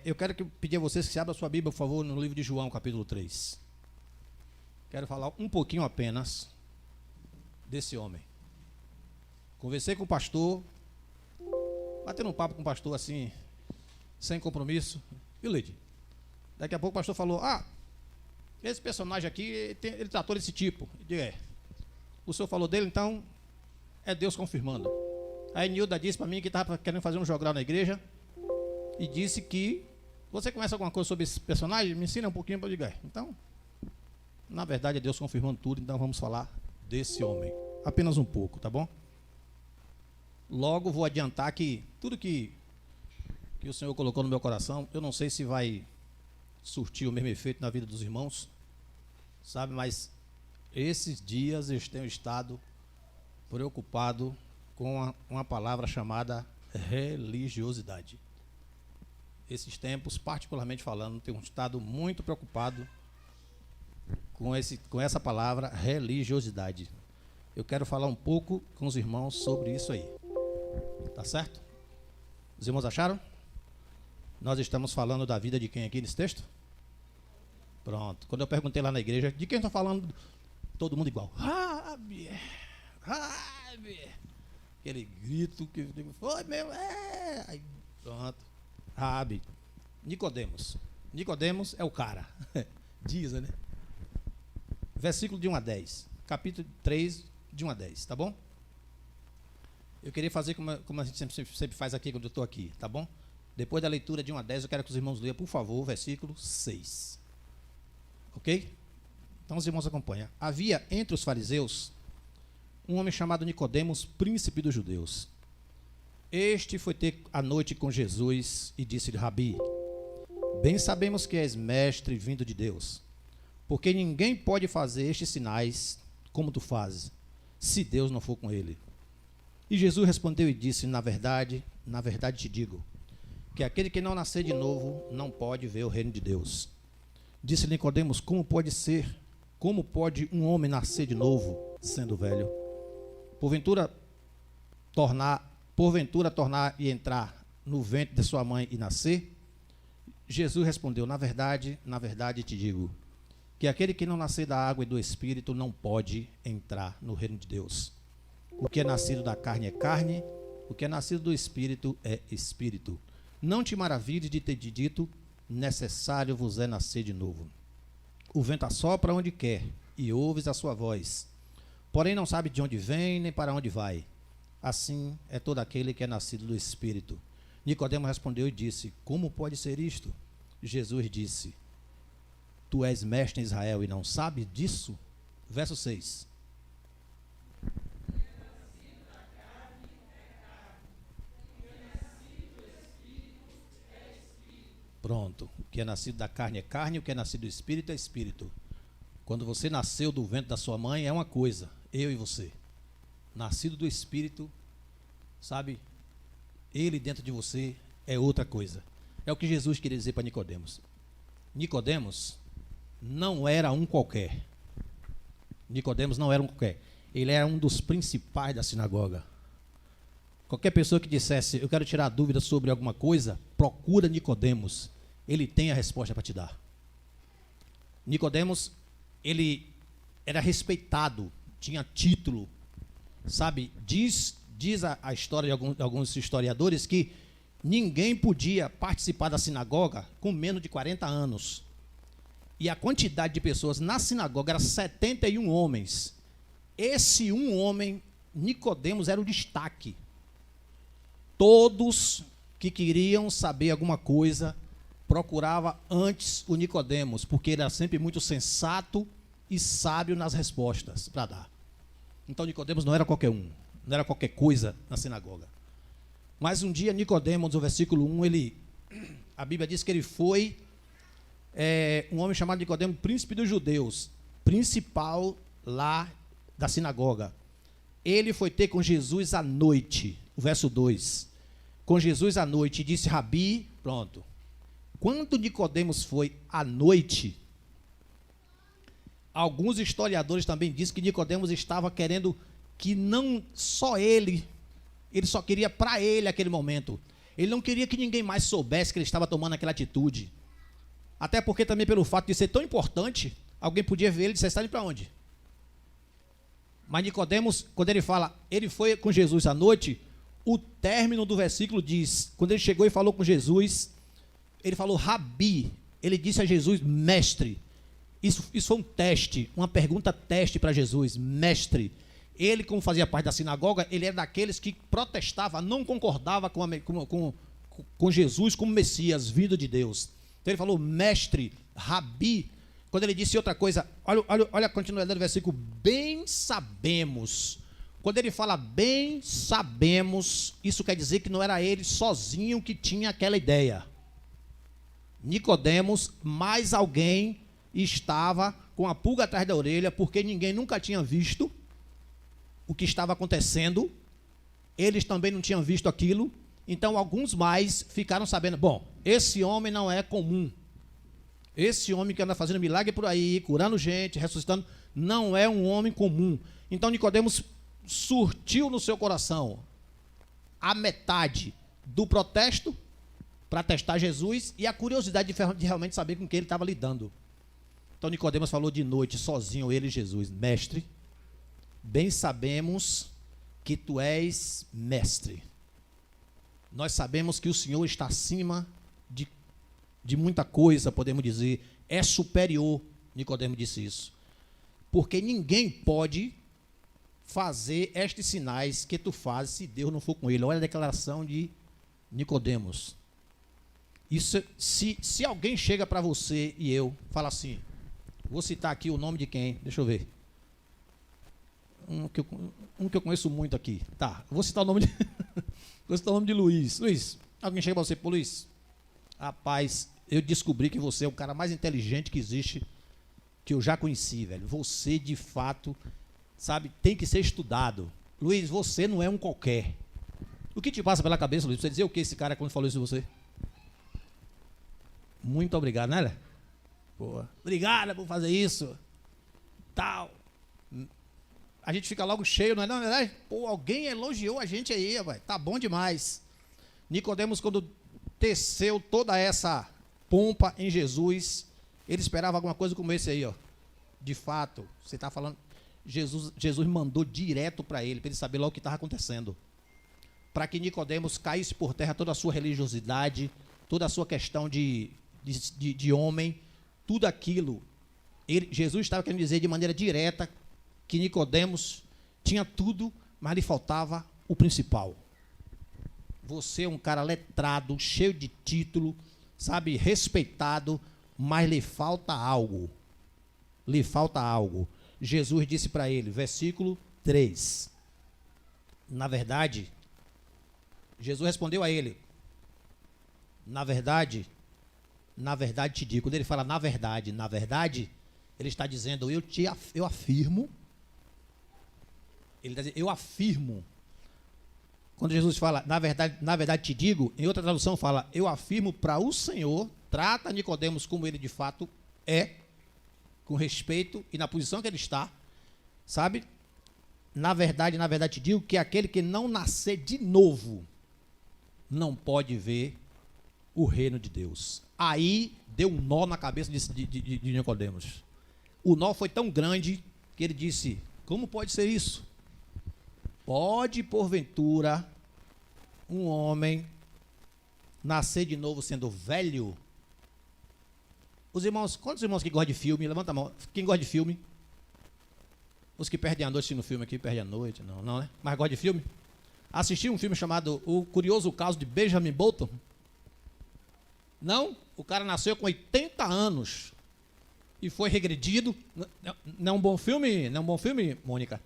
Eu quero pedir a vocês que abram a sua Bíblia, por favor, no livro de João, capítulo 3. Quero falar um pouquinho apenas desse homem. Conversei com o pastor, batendo um papo com o pastor assim, sem compromisso. E o Lide? Daqui a pouco o pastor falou, esse personagem aqui, ele tratou desse tipo. Eu digo, o senhor falou dele, então é Deus confirmando. Aí Nilda disse para mim que estava querendo fazer um jogral na igreja e disse que você conhece alguma coisa sobre esse personagem? Me ensina um pouquinho para eu dizer. Então, na verdade é Deus confirmando tudo, então vamos falar desse homem. Apenas um pouco, tá bom? Logo vou adiantar que tudo que o Senhor colocou no meu coração, eu não sei se vai surtir o mesmo efeito na vida dos irmãos, sabe? Mas esses dias eu tenho estado preocupado com uma palavra chamada religiosidade. Esses tempos, particularmente falando, tenho estado muito preocupado com essa palavra religiosidade. Eu quero falar um pouco com os irmãos sobre isso aí. Tá certo? Os irmãos acharam? Nós estamos falando da vida de quem aqui nesse texto? Pronto. Quando eu perguntei lá na igreja, de quem está falando? Todo mundo igual. Rabi. Aquele grito que foi meu, Aí, pronto. Rabi. Nicodemos. Nicodemos é o cara. Diz, né? Versículo de 1 a 10. Capítulo 3, de 1 a 10, tá bom? Eu queria fazer como a gente sempre faz aqui quando eu estou aqui, tá bom? Depois da leitura de 1 a 10, eu quero que os irmãos leiam, por favor, o versículo 6. Ok? Então os irmãos acompanham. Havia entre os fariseus um homem chamado Nicodemos, príncipe dos judeus. Este foi ter a noite com Jesus e disse-lhe, Rabi, bem sabemos que és mestre vindo de Deus, porque ninguém pode fazer estes sinais como tu fazes, se Deus não for com ele. E Jesus respondeu e disse, na verdade te digo, que aquele que não nascer de novo não pode ver o reino de Deus. Disse Nicodemos, como pode um homem nascer de novo, sendo velho? Porventura tornar e entrar no ventre de sua mãe e nascer? Jesus respondeu, na verdade te digo, que aquele que não nascer da água e do Espírito não pode entrar no reino de Deus. O que é nascido da carne é carne, o que é nascido do Espírito é Espírito. Não te maravilhes de ter dito, necessário vos é nascer de novo. O vento assopra onde quer, e ouves a sua voz, porém não sabe de onde vem, nem para onde vai. Assim é todo aquele que é nascido do Espírito. Nicodemo respondeu e disse, como pode ser isto? Jesus disse, tu és mestre em Israel e não sabes disso? Verso 6. Pronto. O que é nascido da carne é carne, o que é nascido do Espírito é Espírito. Quando você nasceu do ventre da sua mãe é uma coisa, eu e você. Nascido do Espírito, sabe, ele dentro de você é outra coisa. É o que Jesus queria dizer para Nicodemos. Nicodemos não era um qualquer. Nicodemos não era um qualquer. Ele era um dos principais da sinagoga. Qualquer pessoa que dissesse, eu quero tirar dúvida sobre alguma coisa, procura Nicodemos. Ele tem a resposta para te dar. Nicodemos, ele era respeitado, tinha título, sabe? Diz a história de alguns historiadores que ninguém podia participar da sinagoga com menos de 40 anos. E a quantidade de pessoas na sinagoga era 71 homens. Esse um homem, Nicodemos, era o destaque. Todos que queriam saber alguma coisa procuravam antes o Nicodemos, porque ele era sempre muito sensato e sábio nas respostas para dar. Então Nicodemos não era qualquer um, não era qualquer coisa na sinagoga. Mas um dia Nicodemos, no versículo 1, a Bíblia diz que ele foi um homem chamado Nicodemos, príncipe dos judeus, principal lá da sinagoga. Ele foi ter com Jesus à noite, o verso 2. Com Jesus à noite, e disse, Rabi, pronto. Quando Nicodemos foi à noite, alguns historiadores também dizem que Nicodemos estava querendo que não só ele só queria para ele aquele momento. Ele não queria que ninguém mais soubesse que ele estava tomando aquela atitude. Até porque também pelo fato de ser tão importante, alguém podia ver ele e dizer, está indo para onde? Mas Nicodemos, quando ele fala, ele foi com Jesus à noite, o término do versículo diz, quando ele chegou e falou com Jesus, ele falou Rabi, ele disse a Jesus, mestre. Isso foi um teste, uma pergunta teste para Jesus, mestre. Ele, como fazia parte da sinagoga, ele era daqueles que protestava, não concordava com Jesus como Messias, vindo de Deus. Então ele falou, mestre, Rabi. Quando ele disse outra coisa, olha a continuidade do versículo, bem sabemos. Quando ele fala bem sabemos, isso quer dizer que não era ele sozinho que tinha aquela ideia. Nicodemos, mais alguém estava com a pulga atrás da orelha, porque ninguém nunca tinha visto o que estava acontecendo, eles também não tinham visto aquilo, então alguns mais ficaram sabendo, bom, esse homem não é comum, esse homem que anda fazendo milagre por aí, curando gente, ressuscitando, não é um homem comum. Então Nicodemos surtiu no seu coração a metade do protesto para testar Jesus e a curiosidade de realmente saber com quem ele estava lidando. Então Nicodemos falou de noite, sozinho, ele e Jesus, mestre, bem sabemos que tu és mestre. Nós sabemos que o Senhor está acima de muita coisa, podemos dizer, é superior, Nicodemos disse isso. Porque ninguém pode fazer estes sinais que tu fazes se Deus não for com ele. Olha a declaração de Nicodemos. Isso, se alguém chega para você e eu, fala assim, vou citar aqui o nome de quem, deixa eu ver. Um que eu conheço muito aqui. Tá, vou citar o nome de vou citar o nome de Luiz. Luiz, alguém chega para você, pô, Luiz, rapaz, eu descobri que você é o cara mais inteligente que existe, que eu já conheci, velho. Você, de fato, sabe, tem que ser estudado. Luiz, você não é um qualquer. O que te passa pela cabeça, Luiz? Você dizer o que esse cara quando falou isso de você? Muito obrigado, né? Pô, obrigado por fazer isso. Tal. A gente fica logo cheio, não é verdade? Pô, alguém elogiou a gente aí, rapaz. Tá bom demais. Nicodemos, quando teceu toda essa pompa em Jesus, ele esperava alguma coisa como esse aí, ó. De fato, você está falando, Jesus mandou direto para ele saber logo o que estava acontecendo. Para que Nicodemos caísse por terra toda a sua religiosidade, toda a sua questão de homem, tudo aquilo. Jesus estava querendo dizer de maneira direta que Nicodemos tinha tudo, mas lhe faltava o principal. Você é um cara letrado, cheio de título, sabe, respeitado, mas lhe falta algo. Lhe falta algo. Jesus disse para ele, versículo 3. Na verdade, Jesus respondeu a ele, na verdade te digo. Quando ele fala na verdade, ele está dizendo, eu afirmo. Ele está dizendo, eu afirmo. Quando Jesus fala, na verdade te digo, em outra tradução fala, eu afirmo para o Senhor, trata Nicodemos como ele de fato é, com respeito e na posição que ele está, sabe? Na verdade te digo que aquele que não nascer de novo, não pode ver o reino de Deus. Aí deu um nó na cabeça de Nicodemos. O nó foi tão grande que ele disse, como pode ser isso? Pode, porventura, um homem nascer de novo sendo velho? Os irmãos, quantos irmãos que gostam de filme? Levanta a mão. Quem gosta de filme? Os que perdem a noite no filme aqui, perdem a noite, não, né? Mas gosta de filme? Assistiu um filme chamado O Curioso Caso de Benjamin Button? Não? O cara nasceu com 80 anos e foi regredido. Não é um bom filme? Não é um bom filme, Mônica?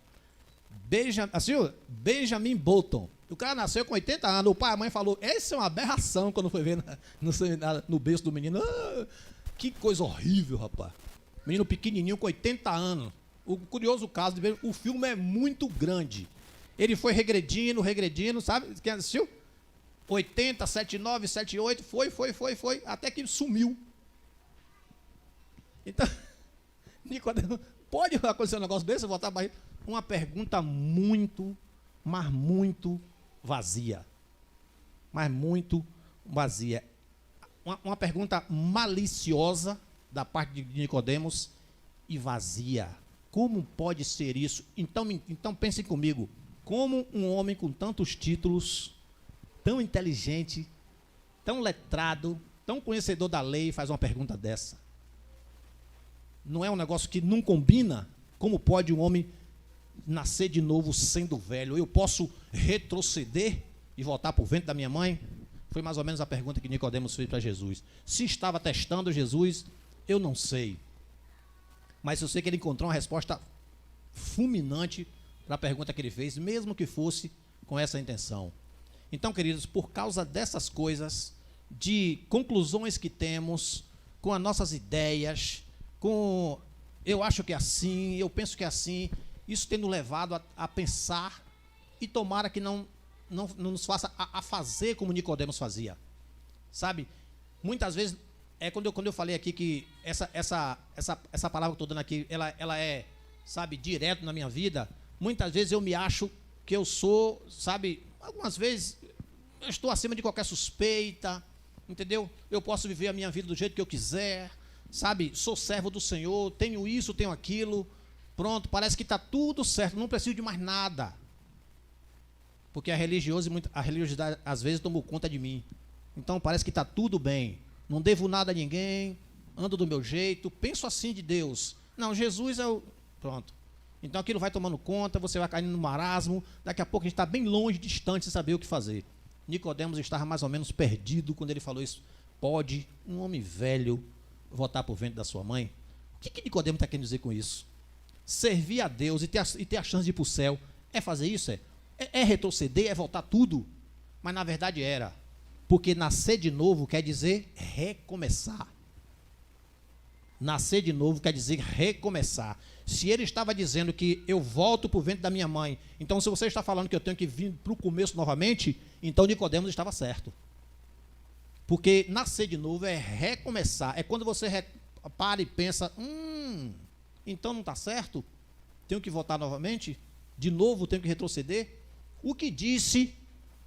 Assistiu? Benjamin Button. O cara nasceu com 80 anos. O pai e a mãe falou, essa é uma aberração quando foi ver no berço do menino. Ah, que coisa horrível, rapaz. Menino pequenininho com 80 anos. O curioso caso de ver, o filme é muito grande. Ele foi regredindo, sabe? Quem assistiu? 80, 79, 78, foi, até que sumiu. Então, Nicodemo, pode acontecer um negócio desse? Voltar para uma pergunta muito, mas muito vazia. mas muito vazia. Uma pergunta maliciosa da parte de Nicodemos e vazia. Como pode ser isso? Então pensem comigo, como um homem com tantos títulos, tão inteligente, tão letrado, tão conhecedor da lei, faz uma pergunta dessa? Não é um negócio que não combina? Como pode um homem nascer de novo sendo velho? Eu posso retroceder e voltar para o ventre da minha mãe? Foi mais ou menos a pergunta que Nicodemos fez para Jesus. Se estava testando Jesus, eu não sei. Mas eu sei que ele encontrou uma resposta fulminante para a pergunta que ele fez, mesmo que fosse com essa intenção. Então, queridos, por causa dessas coisas, de conclusões que temos, com as nossas ideias, com eu acho que é assim, eu penso que é assim, isso tem nos levado a pensar e tomara que não nos faça a fazer como Nicodemos fazia. Sabe? Muitas vezes, quando eu falei aqui que essa palavra que eu estou dando aqui, ela é, sabe, direto na minha vida, muitas vezes eu me acho que eu sou, sabe, algumas vezes eu estou acima de qualquer suspeita, entendeu? Eu posso viver a minha vida do jeito que eu quiser, sabe? Sou servo do Senhor, tenho isso, tenho aquilo, pronto, parece que está tudo certo, não preciso de mais nada. Porque a religiosidade às vezes tomou conta de mim. Então parece que está tudo bem, não devo nada a ninguém, ando do meu jeito, penso assim de Deus. Não, Jesus é o... Pronto. Então aquilo vai tomando conta, você vai caindo no marasmo, daqui a pouco a gente está bem longe, distante, sem saber o que fazer. Nicodemos estava mais ou menos perdido quando ele falou isso. Pode um homem velho voltar para o ventre da sua mãe? O que Nicodemos está querendo dizer com isso? Servir a Deus e ter a chance de ir para o céu, é fazer isso? É retroceder, é voltar tudo? Mas na verdade era. Porque nascer de novo quer dizer recomeçar. Nascer de novo quer dizer recomeçar. Se ele estava dizendo que eu volto para o ventre da minha mãe, então se você está falando que eu tenho que vir para o começo novamente, então Nicodemos estava certo. Porque nascer de novo é recomeçar. É quando você para e pensa, então não está certo? Tenho que voltar novamente? De novo tenho que retroceder? O que disse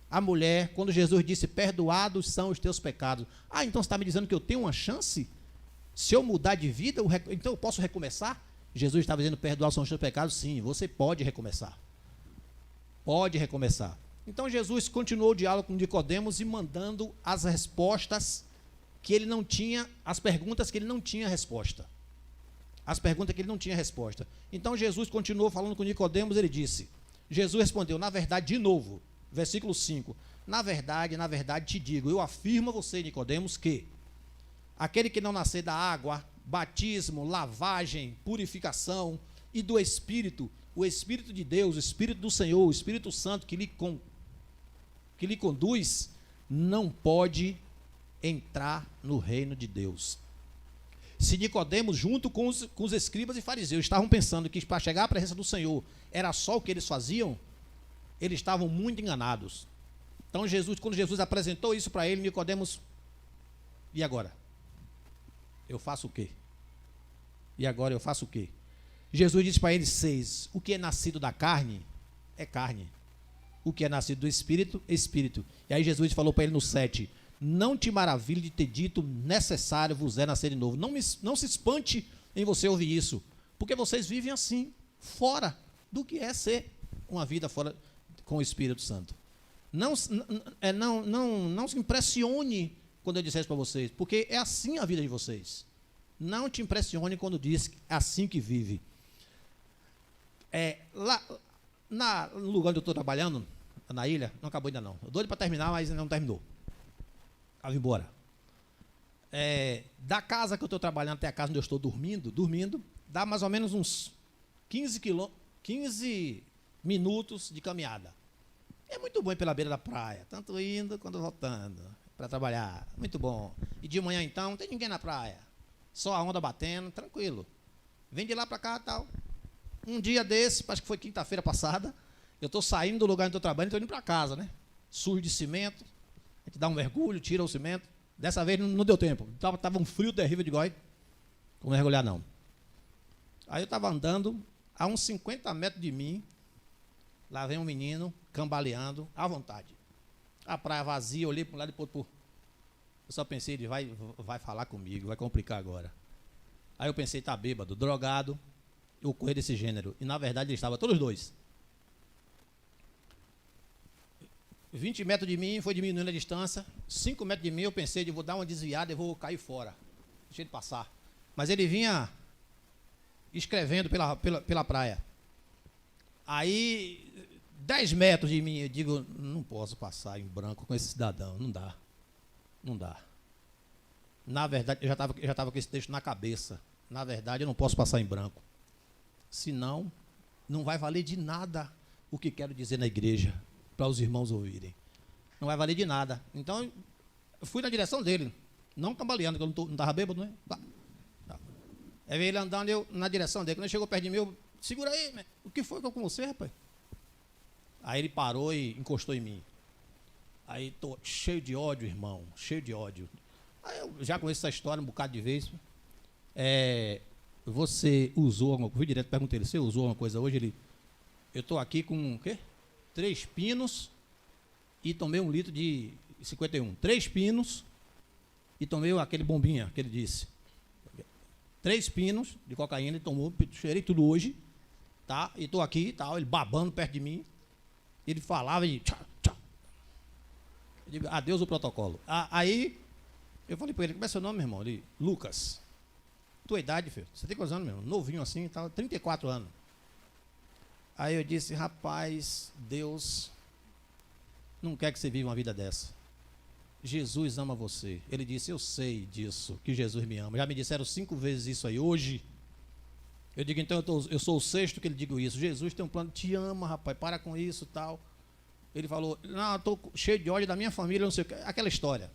a mulher quando Jesus disse, perdoados são os teus pecados? Então você está me dizendo que eu tenho uma chance? Se eu mudar de vida, então eu posso recomeçar? Jesus estava dizendo, perdoados são os teus pecados? Sim, você pode recomeçar. Pode recomeçar. Então Jesus continuou o diálogo com Nicodemos e mandando as respostas que ele não tinha, as perguntas que ele não tinha resposta. As perguntas que ele não tinha resposta. Então Jesus continuou falando com Nicodemos, ele disse, Jesus respondeu, na verdade, de novo, versículo 5, na verdade te digo, eu afirmo a você, Nicodemos, que aquele que não nascer da água, batismo, lavagem, purificação e do Espírito, o Espírito de Deus, o Espírito do Senhor, o Espírito Santo que lhe conduz, não pode entrar no reino de Deus. Se Nicodemos, junto com os escribas e fariseus, estavam pensando que para chegar à presença do Senhor era só o que eles faziam, eles estavam muito enganados. Então quando Jesus apresentou isso para ele, Nicodemos, e agora? Eu faço o quê? E agora eu faço o quê? Jesus disse para eles 6, o que é nascido da carne, é carne. O que é nascido do Espírito, é Espírito. E aí Jesus falou para ele no 7, não te maravilhe de ter dito, necessário vos é nascer de novo. Não se espante em você ouvir isso, porque vocês vivem assim, fora do que é ser uma vida fora com o Espírito Santo. Não se impressione quando eu disser isso para vocês, porque é assim a vida de vocês. Não te impressione quando diz é assim que vive. Lá no lugar onde eu estou trabalhando, na ilha, não acabou ainda não. Eu doido para terminar, mas ainda não terminou. Estava embora. Da casa que eu estou trabalhando até a casa onde eu estou dormindo, dá mais ou menos uns 15 minutos de caminhada. É muito bom ir pela beira da praia, tanto indo quanto voltando para trabalhar. Muito bom. E de manhã, então, não tem ninguém na praia. Só a onda batendo, tranquilo. Vem de lá para cá e tal. Um dia desse, acho que foi quinta-feira passada, eu estou saindo do lugar onde estou trabalhando e estou indo para casa, né? Sujo de cimento. A gente dá um mergulho, tira o cimento. Dessa vez não deu tempo. Estava um frio terrível de goi. Como mergulhar, não. Aí eu estava andando, a uns 50 metros de mim, lá vem um menino, cambaleando, à vontade. A praia vazia, olhei para um lado e para o outro. Eu só pensei, ele vai falar comigo, vai complicar agora. Aí eu pensei, tá bêbado, drogado, ou coisa desse gênero. E na verdade eles estavam todos dois. 20 metros de mim, foi diminuindo a distância. 5 metros de mim, eu pensei, vou dar uma desviada e vou cair fora. Deixa ele passar. Mas ele vinha escrevendo pela praia. Aí, 10 metros de mim, eu digo, não posso passar em branco com esse cidadão, não dá. Não dá. Na verdade, eu já estava com esse texto na cabeça. Na verdade, eu não posso passar em branco. Senão, não vai valer de nada o que quero dizer na igreja, para os irmãos ouvirem. Não vai valer de nada. Então, eu fui na direção dele, não cambaleando, que eu não estava bêbado, não é? Tá. Aí veio ele andando, eu na direção dele. Quando ele chegou perto de mim, eu, segura aí, né? O que foi que eu com você, rapaz? Aí ele parou e encostou em mim. Aí tô cheio de ódio, irmão, cheio de ódio. Aí eu já conheço essa história um bocado de vez. Você usou alguma coisa? Fui direto, perguntei ele, você usou alguma coisa hoje? Ele, eu tô aqui com o quê? 3 pinos e tomei 1 litro de 51. 3 pinos e tomei aquele bombinha que ele disse. 3 pinos de cocaína, ele tomou, cheirei tudo hoje, tá? E tô aqui e tal, ele babando perto de mim. Ele falava e tchau, tchau. Eu digo, adeus o protocolo. Aí, eu falei para ele, como é seu nome, meu irmão? Ele, Lucas. Tua idade, filho? Você tem quantos anos, meu irmão? Novinho assim e tal, 34 anos. Aí eu disse, rapaz, Deus não quer que você viva uma vida dessa. Jesus ama você. Ele disse, eu sei disso, que Jesus me ama. Já me disseram 5 vezes isso aí hoje. Eu digo, então eu sou o 6º que ele digo isso. Jesus tem um plano, te ama, rapaz, para com isso e tal. Ele falou, não, eu estou cheio de ódio da minha família, não sei o que, aquela história.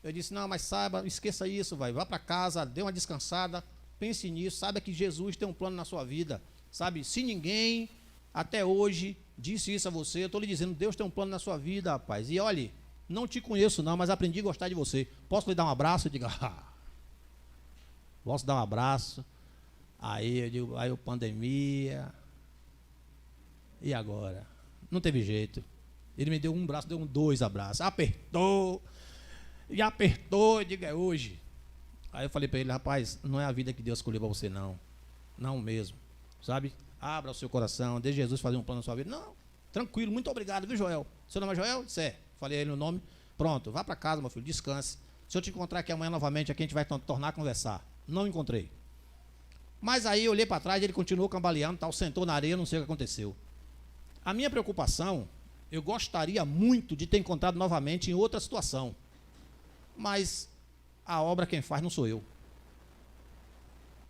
Eu disse, não, mas saiba, esqueça isso, vá para casa, dê uma descansada, pense nisso, saiba que Jesus tem um plano na sua vida. Sabe, se ninguém até hoje disse isso a você, eu estou lhe dizendo, Deus tem um plano na sua vida, rapaz. E olhe, não te conheço não, mas aprendi a gostar de você. Posso lhe dar um abraço? Eu digo, posso dar um abraço? Aí eu digo, aí pandemia. E agora? Não teve jeito. Ele me deu um braço, deu 2 abraços. Apertou. E apertou, eu digo, é hoje. Aí eu falei para ele, rapaz, não é a vida que Deus escolheu para você, não. Não mesmo. Sabe? Abra o seu coração, deixe Jesus fazer um plano na sua vida. Não, tranquilo, muito obrigado, viu, Joel? Seu nome é Joel? Disse, é. Falei a ele o nome. Pronto, vá para casa, meu filho, descanse. Se eu te encontrar aqui amanhã novamente, aqui a gente vai tornar a conversar. Não encontrei. Mas aí eu olhei para trás, ele continuou cambaleando, tal, sentou na areia, não sei o que aconteceu. A minha preocupação, eu gostaria muito de ter encontrado novamente em outra situação. Mas a obra quem faz não sou eu.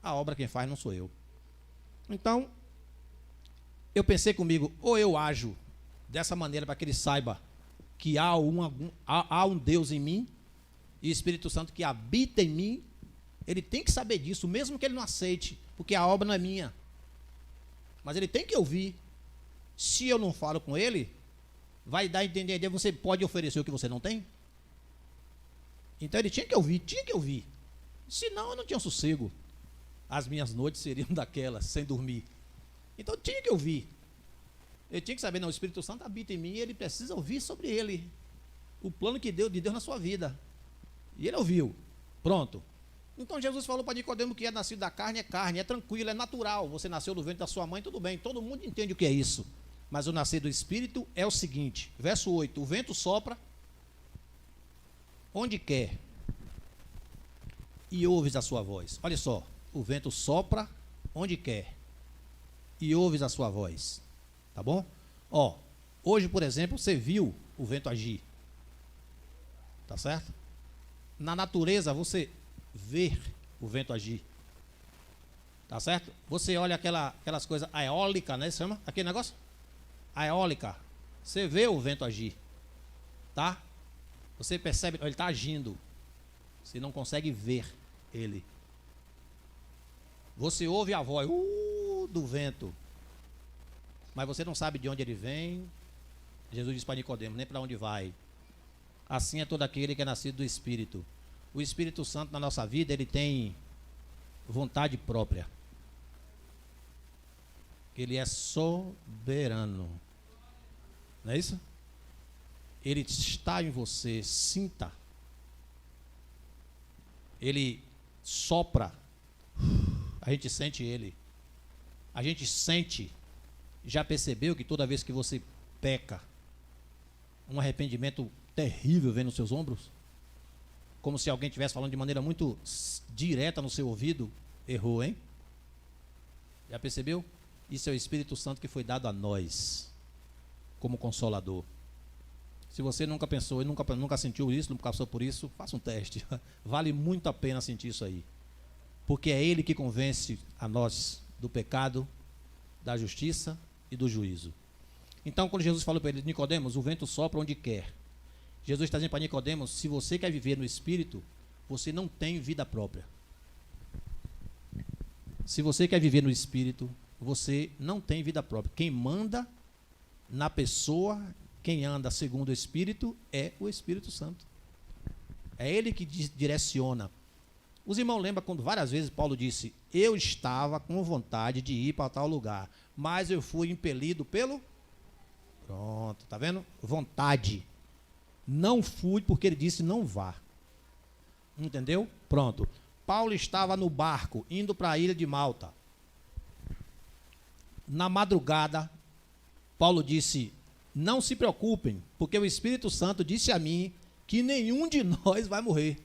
A obra quem faz não sou eu. Então, eu pensei comigo, ou eu ajo dessa maneira para que ele saiba que há um Deus em mim, e o Espírito Santo que habita em mim, ele tem que saber disso, mesmo que ele não aceite, porque a obra não é minha. Mas ele tem que ouvir. Se eu não falo com ele, vai dar a entender, você pode oferecer o que você não tem? Então ele tinha que ouvir. Senão eu não tinha sossego. As minhas noites seriam daquelas, sem dormir. Então tinha que ouvir. Ele tinha que saber, não, o Espírito Santo habita em mim e ele precisa ouvir sobre ele. O plano de Deus na sua vida. E ele ouviu. Pronto. Então Jesus falou para Nicodemo que é nascido da carne, é tranquilo, é natural. Você nasceu do ventre da sua mãe, tudo bem. Todo mundo entende o que é isso. Mas o nascer do Espírito é o seguinte, verso 8, o vento sopra onde quer e ouves a sua voz. Olha só, o vento sopra onde quer e ouves a sua voz. Tá bom? Ó, hoje, por exemplo, você viu o vento agir. Tá certo? Na natureza, você vê o vento agir. Tá certo? Você olha aquelas coisas, a eólica, né? Se chama? Aquele negócio? A eólica. Você vê o vento agir. Tá? Você percebe, ele está agindo. Você não consegue ver ele. Você ouve a voz do vento. Mas você não sabe de onde ele vem. Jesus disse para Nicodemo, nem para onde vai. Assim é todo aquele que é nascido do Espírito. O Espírito Santo na nossa vida, ele tem vontade própria. Ele é soberano. Não é isso? ele está em você, sinta. Ele sopra, a gente sente ele. A gente sente, já percebeu que toda vez que você peca, um arrependimento terrível vem nos seus ombros? Como se alguém estivesse falando de maneira muito direta no seu ouvido. Errou, hein? Já percebeu? Isso é o Espírito Santo que foi dado a nós, como consolador. Se você nunca pensou, nunca sentiu isso, nunca passou por isso, faça um teste. Vale muito a pena sentir isso aí. Porque é Ele que convence a nós do pecado, da justiça e do juízo. Então, quando Jesus falou para ele, Nicodemos, o vento sopra onde quer. Jesus está dizendo para Nicodemos, se você quer viver no Espírito, você não tem vida própria. Se você quer viver no Espírito, você não tem vida própria. Quem manda na pessoa, quem anda segundo o Espírito, é o Espírito Santo. É Ele que direciona. Os irmãos lembram quando várias vezes Paulo disse, eu estava com vontade de ir para tal lugar, mas eu fui impelido pelo... Pronto, tá vendo? Vontade. Não fui porque ele disse não vá. Entendeu? Pronto. Paulo estava no barco, indo para a ilha de Malta. Na madrugada, Paulo disse, não se preocupem, porque o Espírito Santo disse a mim que nenhum de nós vai morrer.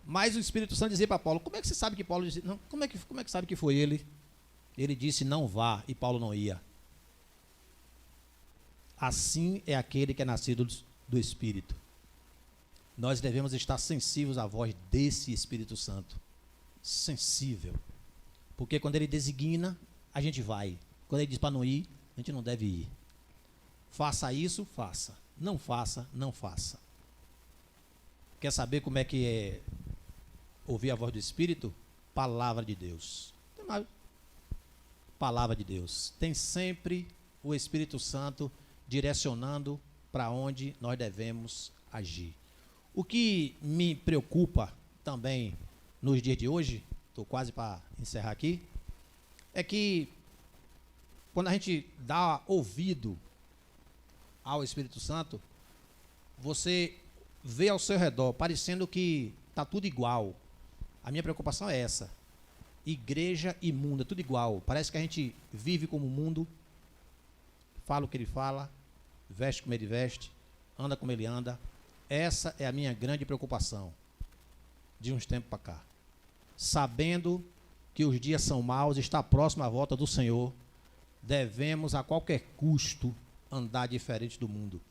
Mas o Espírito Santo dizia para Paulo, como é que você sabe que Paulo disse, não, como é que sabe que foi ele? Ele disse não vá e Paulo não ia. Assim é aquele que é nascido do Espírito. Nós devemos estar sensíveis à voz desse Espírito Santo. Sensível. Porque quando ele designa, a gente vai. Quando ele diz para não ir, a gente não deve ir. Faça isso, faça. Não faça, não faça. Quer saber como é que é ouvir a voz do Espírito? Palavra de Deus. Tem mais. Palavra de Deus. Tem sempre o Espírito Santo direcionando para onde nós devemos agir. O que me preocupa também nos dias de hoje, estou quase para encerrar aqui, é que quando a gente dá ouvido ao Espírito Santo, você vê ao seu redor, parecendo que está tudo igual. A minha preocupação é essa. Igreja imunda, tudo igual. Parece que a gente vive como o mundo, fala o que ele fala, veste como ele veste, anda como ele anda. Essa é a minha grande preocupação de uns tempos para cá. Sabendo que os dias são maus, está próximo a volta do Senhor, devemos a qualquer custo andar diferente do mundo.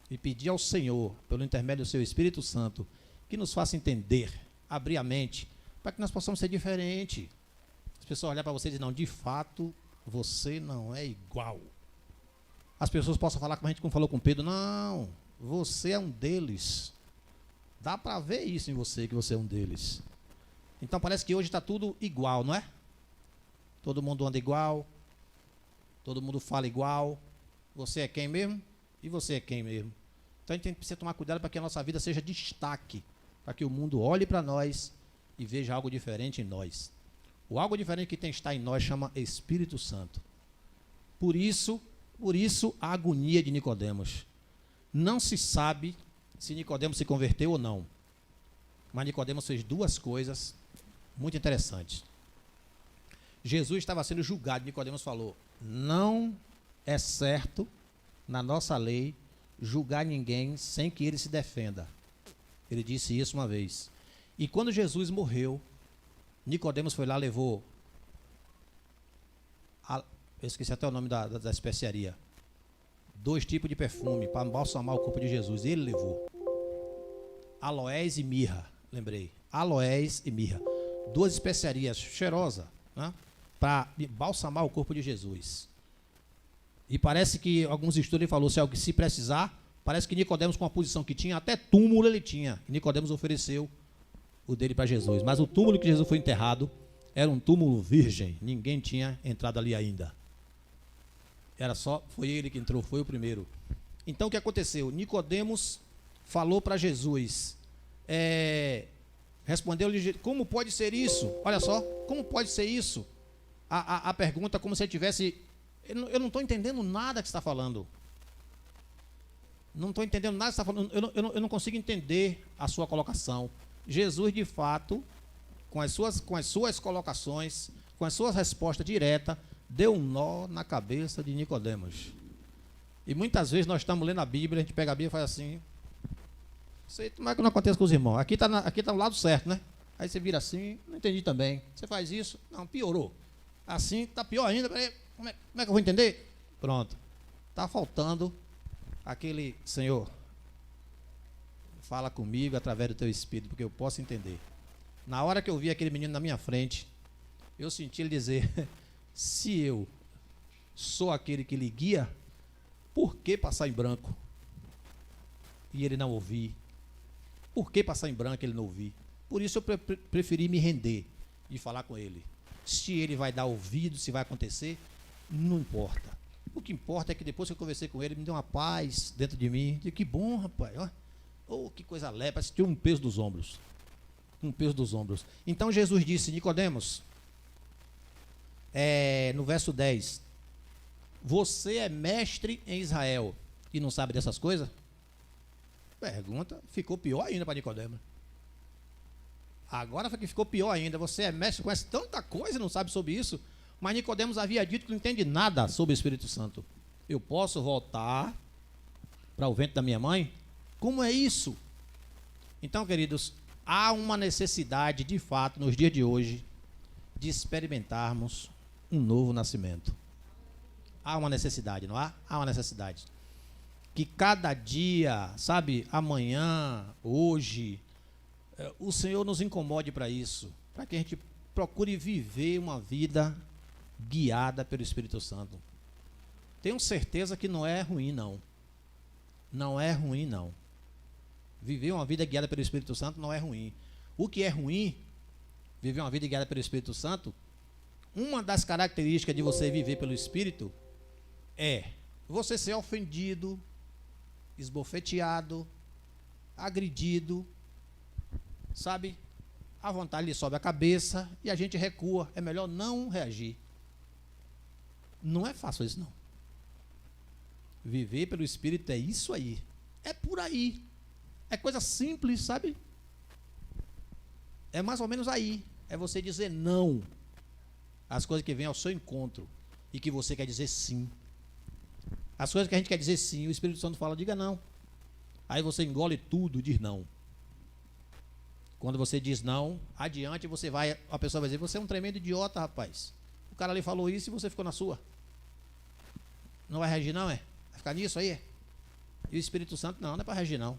E pedir ao Senhor, pelo intermédio do seu Espírito Santo, que nos faça entender, abrir a mente, para que nós possamos ser diferentes. As pessoas olhar para você e dizer, não, de fato, você não é igual. As pessoas possam falar como a gente falou com Pedro, não, você é um deles. Dá para ver isso em você, que você é um deles. Então parece que hoje está tudo igual, não é? Todo mundo anda igual, todo mundo fala igual. Você é quem mesmo? E você é quem mesmo? Então a gente precisa tomar cuidado para que a nossa vida seja destaque, para que o mundo olhe para nós e veja algo diferente em nós. O algo diferente que tem que estar em nós chama Espírito Santo. Por isso a agonia de Nicodemos. Não se sabe se Nicodemos se converteu ou não. Mas Nicodemos fez duas coisas muito interessantes. Jesus estava sendo julgado. Nicodemos falou, não é certo, na nossa lei, julgar ninguém sem que ele se defenda. Ele disse isso uma vez. E quando Jesus morreu, Nicodemos foi lá, levou, eu esqueci até o nome da especiaria, 2 tipos de perfume para embalsamar o corpo de Jesus. Ele levou aloés e mirra, lembrei, aloés e mirra, 2 especiarias cheirosas, né, para embalsamar o corpo de Jesus. E parece que alguns estudos falou, se precisar, parece que Nicodemos, com a posição que tinha, até túmulo ele tinha. Nicodemos ofereceu o dele para Jesus. Mas o túmulo que Jesus foi enterrado era um túmulo virgem. Ninguém tinha entrado ali ainda. Foi ele que entrou, foi o primeiro. Então o que aconteceu? Nicodemos falou para Jesus, respondeu-lhe, como pode ser isso? Olha só, como pode ser isso? A pergunta como se ele tivesse Eu não estou entendendo nada que você está falando. Não estou entendendo nada que você está falando. Eu não consigo entender a sua colocação. Jesus, de fato, com as suas colocações, com as suas respostas diretas, deu um nó na cabeça de Nicodemos. E muitas vezes nós estamos lendo a Bíblia, a gente pega a Bíblia e faz assim. Sei como é que não acontece com os irmãos. Aqui está no lado certo, né? Aí você vira assim, não entendi também. Você faz isso, não, piorou. Assim, está pior ainda. Como é que eu vou entender? Pronto. Está faltando aquele, Senhor, fala comigo através do teu Espírito, porque eu posso entender. Na hora que eu vi aquele menino na minha frente, eu senti ele dizer, se eu sou aquele que lhe guia, por que passar em branco? E ele não ouvir. Por que passar em branco e ele não ouvir? Por isso eu preferi me render e falar com ele. Se ele vai dar ouvido, se vai acontecer, não importa. O que importa é que depois que eu conversei com ele, me deu uma paz dentro de mim. Digo, que bom, rapaz. Oh, que coisa leve. Parece que tinha um peso dos ombros. Um peso dos ombros. Então Jesus disse, Nicodemos, no verso 10, você é mestre em Israel e não sabe dessas coisas? Pergunta, ficou pior ainda para Nicodemos. Agora ficou pior ainda. Você é mestre, conhece tanta coisa e não sabe sobre isso. Mas Nicodemos havia dito que não entende nada sobre o Espírito Santo. Eu posso voltar para o ventre da minha mãe? Como é isso? Então, queridos, há uma necessidade, de fato, nos dias de hoje, de experimentarmos um novo nascimento. Há uma necessidade, não há? Há uma necessidade. Que cada dia, sabe, amanhã, hoje, o Senhor nos incomode para isso, para que a gente procure viver uma vida guiada pelo Espírito Santo. Tenho certeza que não é ruim, não. Não é ruim, não. Viver uma vida guiada pelo Espírito Santo não é ruim. O que é ruim, viver uma vida guiada pelo Espírito Santo, uma das características de você viver pelo Espírito é você ser ofendido, esbofeteado, agredido, sabe? A vontade lhe sobe a cabeça e a gente recua. É melhor não reagir. Não é fácil isso, não. Viver pelo Espírito é isso aí. É por aí. É coisa simples, sabe? É mais ou menos aí. É você dizer não às coisas que vêm ao seu encontro e que você quer dizer sim. As coisas que a gente quer dizer sim, o Espírito Santo fala, diga não. Aí você engole tudo e diz não. Quando você diz não, adiante a pessoa vai dizer, você é um tremendo idiota, rapaz. O cara ali falou isso e você ficou na sua. Não vai reagir não, é? Vai ficar nisso aí? E o Espírito Santo não é para reagir não.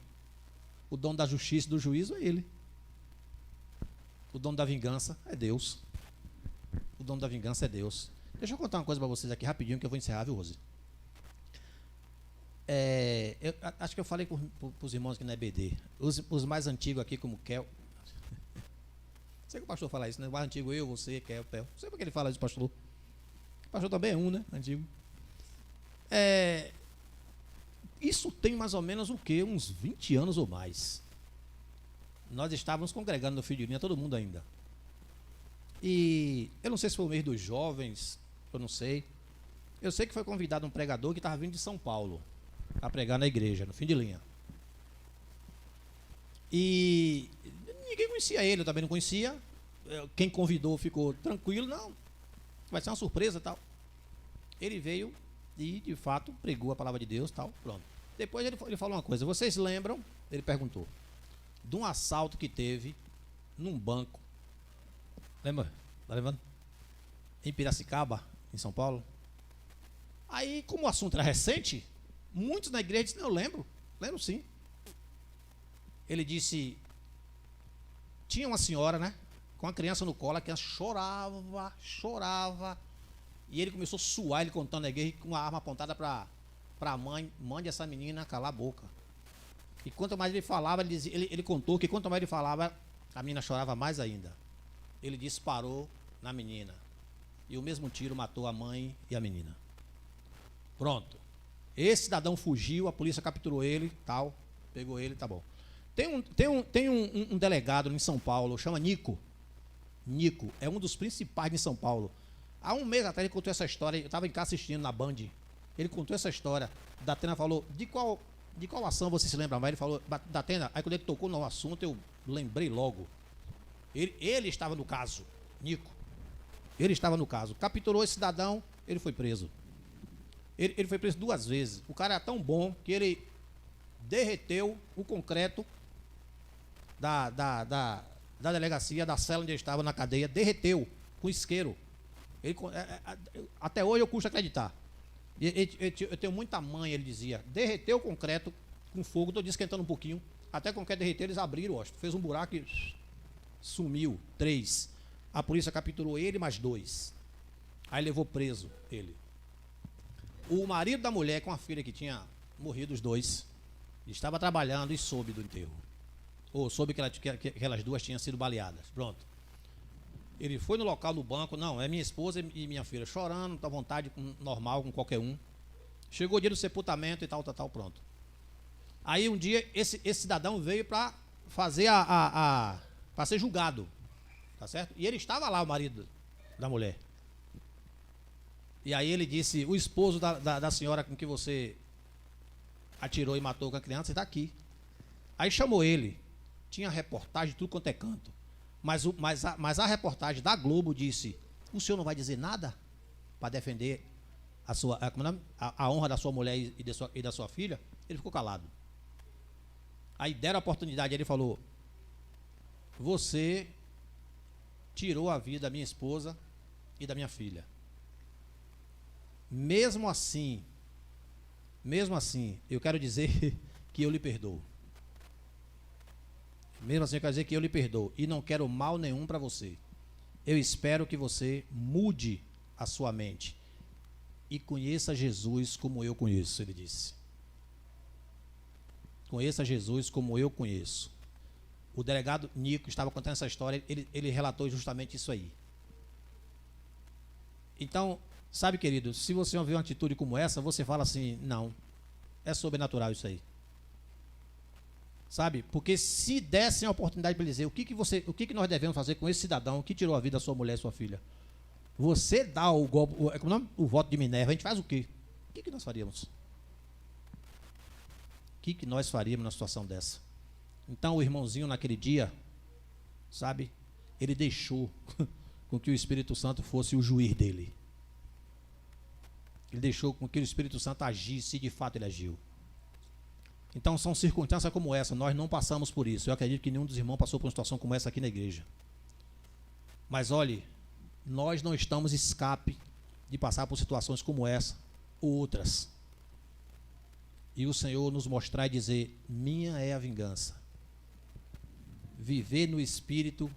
O dono da justiça e do juízo é ele. O dono da vingança é Deus. O dono da vingança é Deus. Deixa eu contar uma coisa para vocês aqui rapidinho que eu vou encerrar, viu, Rose? Eu acho que eu falei para os irmãos que não é BD. Os mais antigos aqui, como Kel. Sei que o pastor fala isso, né? O mais antigo eu, você, Kel, Pel. Não sei porque ele fala isso, pastor. O pastor também é um, né? Antigo. Isso tem mais ou menos o quê? Uns 20 anos ou mais. Nós estávamos congregando no Filho de Linha, todo mundo ainda. E eu não sei se foi o mês dos jovens, eu não sei. Eu sei que foi convidado um pregador que estava vindo de São Paulo a pregar na igreja, no Fim de Linha. E ninguém conhecia ele, eu também não conhecia. Quem convidou ficou tranquilo, não, vai ser uma surpresa e tal. Ele veio e, de fato, pregou a palavra de Deus e tal, pronto. Depois ele falou uma coisa, vocês lembram, ele perguntou, de um assalto que teve num banco, lembra? Tá lembrando? Em Piracicaba, em São Paulo. Aí, como o assunto era recente, muitos na igreja disseram, eu lembro sim. Ele disse, tinha uma senhora, né, com a criança no colo, a criança chorava, e ele começou a suar, ele contando na igreja, com a arma apontada para a mãe, mande essa menina calar a boca. E quanto mais ele falava, ele contou que quanto mais ele falava, a menina chorava mais ainda. Ele disparou na menina, e o mesmo tiro matou a mãe e a menina. Pronto. Esse cidadão fugiu, a polícia capturou ele, tal, pegou ele, tá bom. Tem um delegado em São Paulo, chama Nico. Nico, é um dos principais de São Paulo. Há um mês atrás ele contou essa história, eu estava em casa assistindo na Band. Ele contou essa história. Datena falou, de qual ação você se lembra mais? Ele falou, Datena, aí quando ele tocou no assunto, eu lembrei logo. Ele estava no caso, Nico. Ele estava no caso. Capturou esse cidadão, ele foi preso. Ele foi preso 2 vezes. O cara era tão bom que ele derreteu o concreto da delegacia, da cela onde ele estava na cadeia, derreteu com isqueiro. Até hoje eu custo acreditar. Eu tenho muita manha, ele dizia. Derreteu o concreto com fogo, estou esquentando um pouquinho. Até o concreto derreter, eles abriram, ó, fez um buraco e sumiu. 3. A polícia capturou ele, mais 2. Aí levou preso ele. O marido da mulher, com a filha que tinha morrido, os 2, estava trabalhando e soube do enterro. Ou soube que aquelas 2 tinham sido baleadas. Pronto. Ele foi no local, no banco, não, é minha esposa e minha filha, chorando, à vontade, normal, com qualquer um. Chegou o dia do sepultamento e tal, pronto. Aí um dia, esse cidadão veio para fazer para ser julgado, tá certo? E ele estava lá, o marido da mulher. E aí ele disse, o esposo da senhora com que você atirou e matou com a criança está aqui. Aí chamou ele, tinha reportagem de tudo quanto é canto. Mas a reportagem da Globo disse, o senhor não vai dizer nada para defender a honra da sua mulher e da sua filha? Ele ficou calado. Aí deram a oportunidade, ele falou, você tirou a vida da minha esposa e da minha filha. Mesmo assim, eu quero dizer que eu lhe perdoo. Mesmo assim, eu quero dizer que eu lhe perdoo e não quero mal nenhum para você. Eu espero que você mude a sua mente e conheça Jesus como eu conheço, ele disse. Conheça Jesus como eu conheço. O delegado Nico estava contando essa história, ele relatou justamente isso aí. Então, sabe, querido, se você ouvir uma atitude como essa, você fala assim, não, é sobrenatural isso aí. Sabe? Porque se dessem a oportunidade para ele dizer o que nós devemos fazer com esse cidadão que tirou a vida da sua mulher e sua filha, você dá o voto de Minerva, a gente faz o quê? O que nós faríamos? O que nós faríamos numa situação dessa? Então o irmãozinho naquele dia, sabe, ele deixou com que o Espírito Santo fosse o juiz dele. Ele deixou com que o Espírito Santo agisse e de fato ele agiu. Então são circunstâncias como essa, nós não passamos por isso. Eu acredito que nenhum dos irmãos passou por uma situação como essa aqui na igreja. Mas olhe, nós não estamos escape de passar por situações como essa ou outras. E o Senhor nos mostrar e dizer, minha é a vingança. Viver no Espírito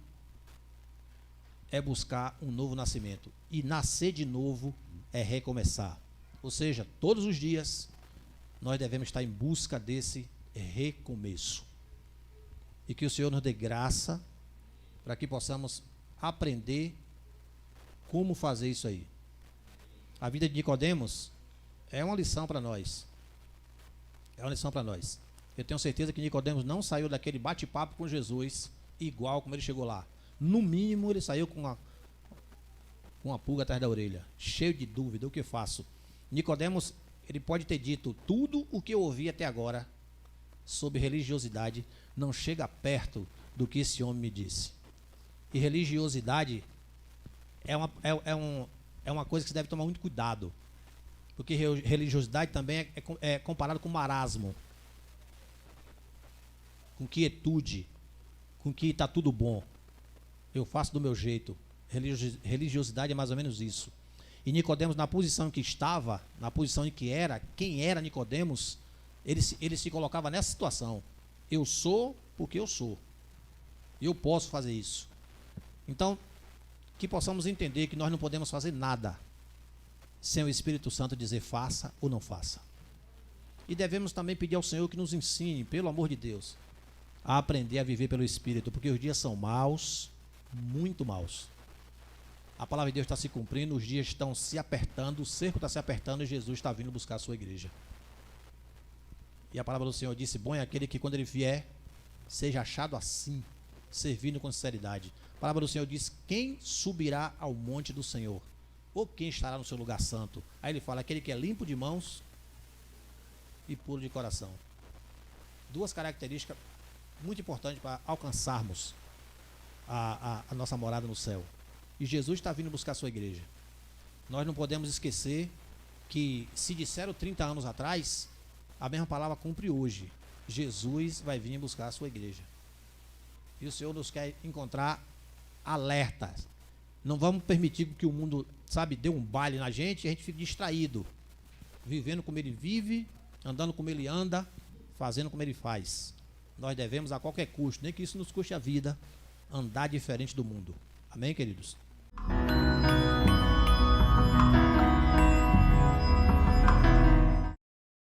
é buscar um novo nascimento. E nascer de novo é recomeçar. Ou seja, todos os dias nós devemos estar em busca desse recomeço. E que o Senhor nos dê graça para que possamos aprender como fazer isso aí. A vida de Nicodemos é uma lição para nós. É uma lição para nós. Eu tenho certeza que Nicodemos não saiu daquele bate-papo com Jesus igual como ele chegou lá. No mínimo ele saiu com uma pulga atrás da orelha, cheio de dúvida, o que faço? Nicodemos, ele pode ter dito, tudo o que eu ouvi até agora sobre religiosidade não chega perto do que esse homem me disse. E religiosidade é uma coisa que você deve tomar muito cuidado, porque religiosidade também é comparado com marasmo, com quietude, com que está tudo bom, eu faço do meu jeito. Religiosidade é mais ou menos isso. E Nicodemos, na posição que estava, na posição em que era, quem era Nicodemos, ele se colocava nessa situação. Eu sou porque eu sou. Eu posso fazer isso. Então, que possamos entender que nós não podemos fazer nada sem o Espírito Santo dizer faça ou não faça. E devemos também pedir ao Senhor que nos ensine, pelo amor de Deus, a aprender a viver pelo Espírito, porque os dias são maus, muito maus. A palavra de Deus está se cumprindo, os dias estão se apertando, o cerco está se apertando e Jesus está vindo buscar a sua igreja. E a palavra do Senhor disse, bom é aquele que quando ele vier, seja achado assim, servindo com sinceridade. A palavra do Senhor diz, quem subirá ao monte do Senhor? ou quem estará no seu lugar santo? Aí ele fala, aquele que é limpo de mãos e puro de coração. Duas características muito importantes para alcançarmos a nossa morada no céu. E Jesus está vindo buscar a sua igreja. Nós não podemos esquecer que se disseram 30 anos atrás, a mesma palavra cumpre hoje. Jesus vai vir buscar a sua igreja. E o Senhor nos quer encontrar alertas. Não vamos permitir que o mundo, dê um baile na gente e a gente fique distraído. Vivendo como ele vive, andando como ele anda, fazendo como ele faz. Nós devemos a qualquer custo, nem que isso nos custe a vida, andar diferente do mundo. Amém, queridos?